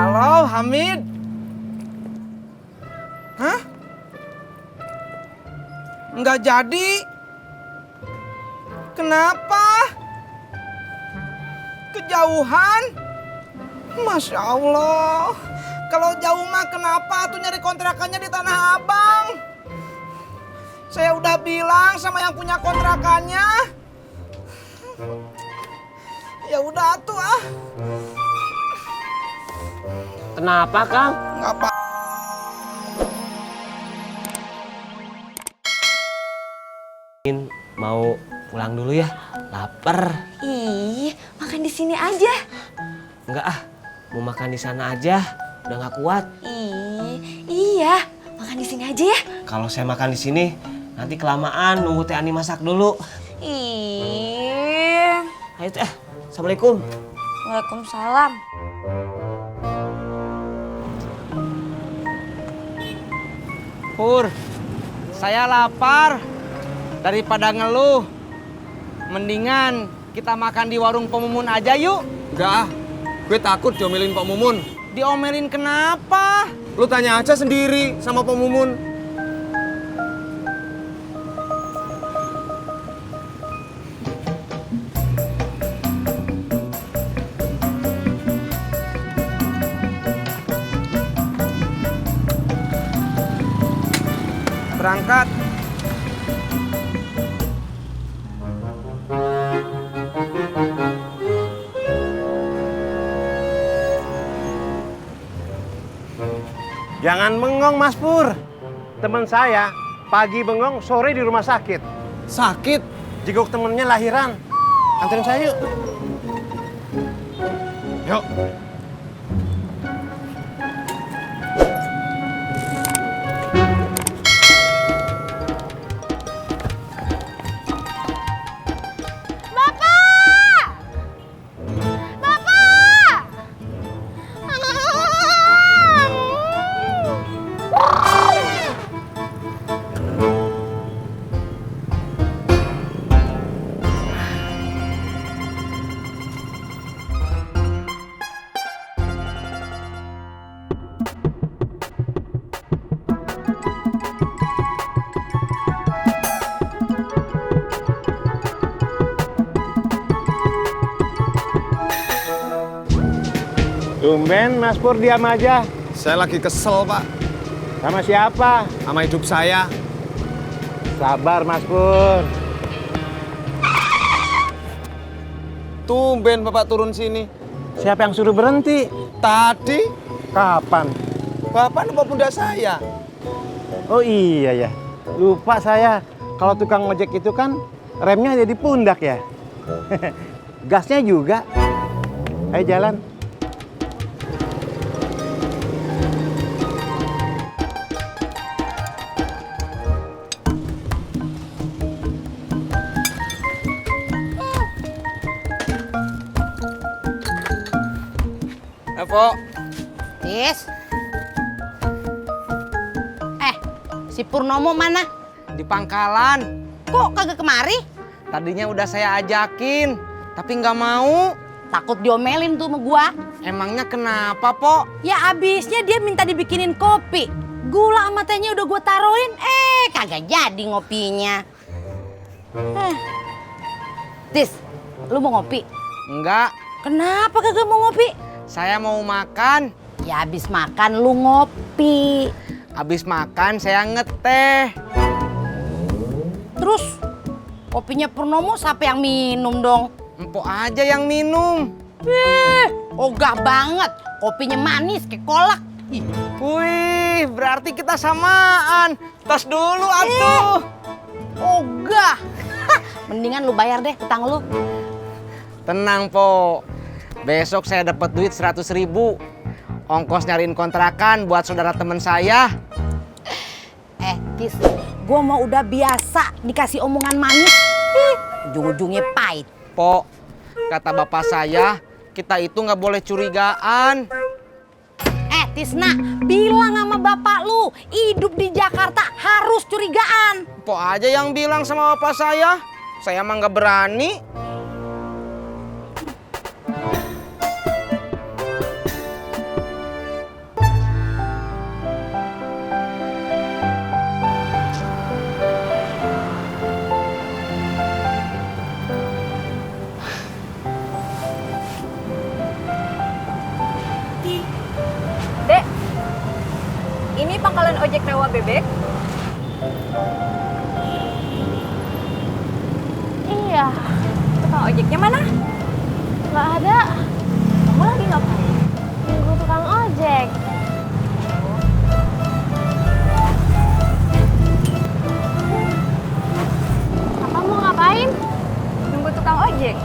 Halo, Hamid. Hah? Nggak jadi. Kenapa? Kejauhan? Masya Allah. Kalau jauh mah kenapa tuh nyari kontrakannya di Tanah Abang? Saya udah bilang sama yang punya kontrakannya. Ya udah tuh ah. Kenapa, Kang? Nggak apa. Mau pulang dulu ya? Lapar. Ih, makan di sini aja. Enggak ah, mau makan di sana aja. Udah nggak kuat. Iya, makan di sini aja ya. Kalau saya makan di sini, nanti kelamaan nunggu Teh Ani masak dulu. Ih. Ayo Teh, Assalamualaikum. Waalaikumsalam. Pur, saya lapar. Daripada ngeluh, mendingan kita makan di warung Pemumun aja yuk. Enggak ah, gue takut diomelin Pak Mumun. Diomelin kenapa? Lu tanya aja sendiri sama Pak Mumun. Berangkat. Jangan bengong Mas Pur. Teman saya pagi bengong, sore di rumah sakit. Sakit? Jenguk temennya lahiran. Anterin saya yuk. Yuk. Tumben Mas Pur diam aja. Saya lagi kesel, Pak. Sama siapa? Sama hidup saya. Sabar Mas Pur. Tumben Bapak turun sini. Siapa yang suruh berhenti? Tadi Kapan? Bapak lupa pundak saya. Oh iya ya. Lupa saya. Kalau tukang ojek itu kan remnya ada di pundak ya. Gasnya juga. Ayo jalan. Evo, Tis. Si Purnomo mana? di pangkalan. Kok kagak kemari? Tadinya udah saya ajakin, tapi nggak mau. Takut diomelin tuh sama gua. Emangnya kenapa, Po? Ya abisnya dia minta dibikinin kopi. Gula sama tehnya udah gua taruhin, kagak jadi ngopinya. Tis, lu mau ngopi? Enggak, Kenapa kagak mau ngopi? saya mau makan. Ya abis makan lu ngopi. Habis makan saya ngeteh. Terus kopinya Purnomo siapa yang minum dong? Empok aja yang minum. Ogah banget. Kopinya manis kayak kolak. Ih, Wih, berarti kita samaan. Tos dulu atuh. ogah. Mendingan lu bayar deh utang lu. Tenang, Po. Besok saya dapat duit 100.000. Ongkos nyariin kontrakan buat saudara teman saya. Tis, gua mau udah biasa dikasih omongan manis. Ujung-ujungnya pahit. Po, kata bapak saya, kita itu nggak boleh curigaan. Tisna, bilang sama bapak lu, hidup di Jakarta harus curigaan. Po aja yang bilang sama bapak saya mah nggak berani. ojek rawa bebek? Iya, Tukang ojeknya mana? nggak ada. Kamu lagi ngapain? Nunggu tukang ojek. Apa mau ngapain? Nunggu tukang ojek.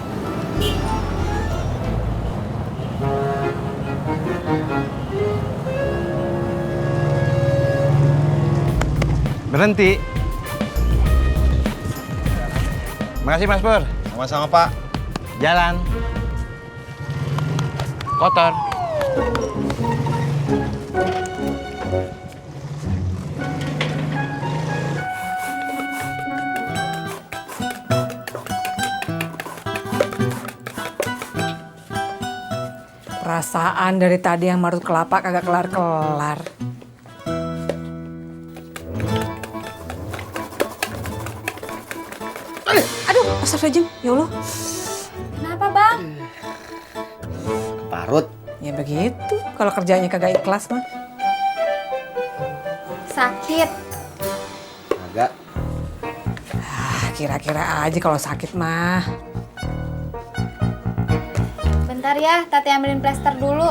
Berhenti. Makasih Mas Pur. Sama-sama Pak. Jalan. Kotor. Perasaan dari tadi yang marut kelapa kagak kelar-kelar. Aduh, astagfirullahaladzim, ya Allah. Kenapa bang? Parut. Ya begitu, kalau kerjanya kagak ikhlas mah. Sakit. Agak. Kira-kira aja kalau sakit mah. Bentar ya, Tati ambilin plester dulu.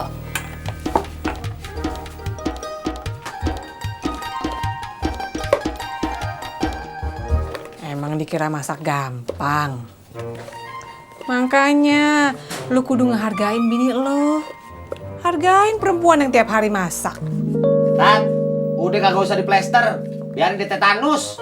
Emang dikira masak gampang. Makanya lu kudu ngehargain bini lu. Hargain perempuan yang tiap hari masak. Tat, udah kagak usah diplester, biarin dia tetanus.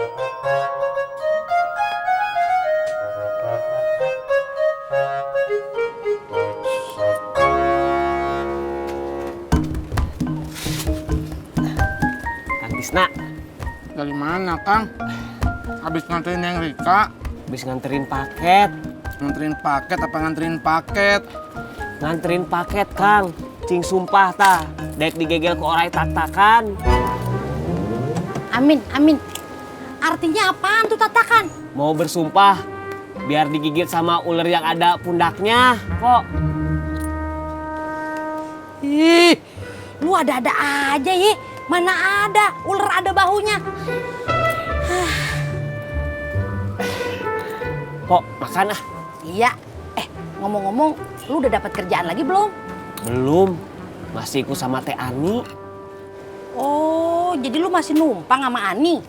Kang Tisna, Dari mana, Kang? Habis nganterin yang Rika, habis nganterin paket. nganterin paket apa nganterin paket? Nganterin paket, Kang. Cing sumpah tah, dek digegel ke orai tak-takan. Amin, amin. Artinya apaan tuh tatakan? Mau bersumpah, biar digigit sama ular yang ada pundaknya, kok. Ih, lu ada-ada aja ye. Mana ada, ular ada bahunya. Kok makan ah? Iya. Ngomong-ngomong, lu udah dapat kerjaan lagi belum? Belum, masih ikut sama Teh Ani. Oh, jadi lu masih numpang sama Ani?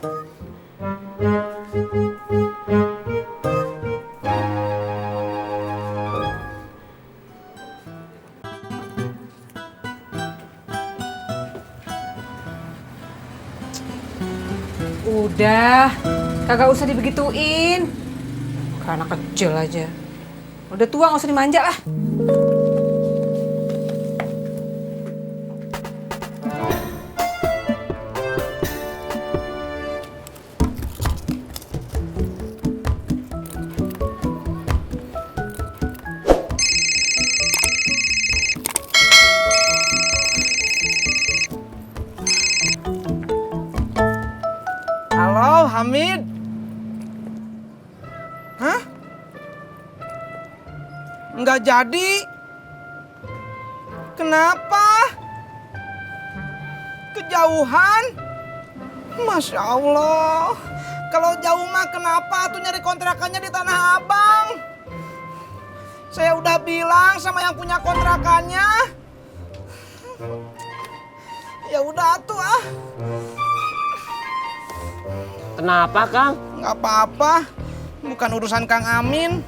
Udah, kagak usah dibegituin. Kayak anak kecil aja. Udah tua nggak usah dimanja lah. Halo, Hamid. Hah? Nggak jadi. Kenapa? Kejauhan? Masya Allah. Kalau jauh mah kenapa tuh nyari kontrakannya di Tanah Abang? Saya udah bilang sama yang punya kontrakannya. Ya udah tuh ah. Kenapa, Kang? Nggak apa-apa, bukan urusan Kang Amin.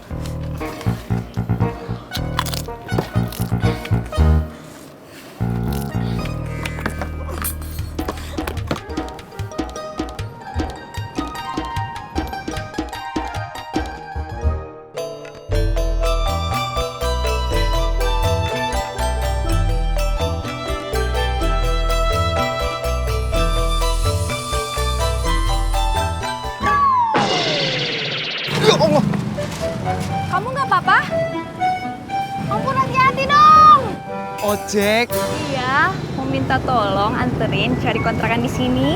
Ya Allah. Kamu nggak apa-apa? Ampun, hati-hati dong. Ojek. Iya, mau minta tolong anterin cari kontrakan di sini.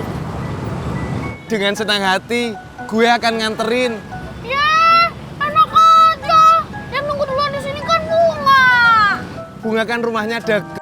Dengan senang hati, gue akan nganterin. Ya, enak aja. Yang nunggu duluan di sini kan Bunga. Bunga kan rumahnya dekat.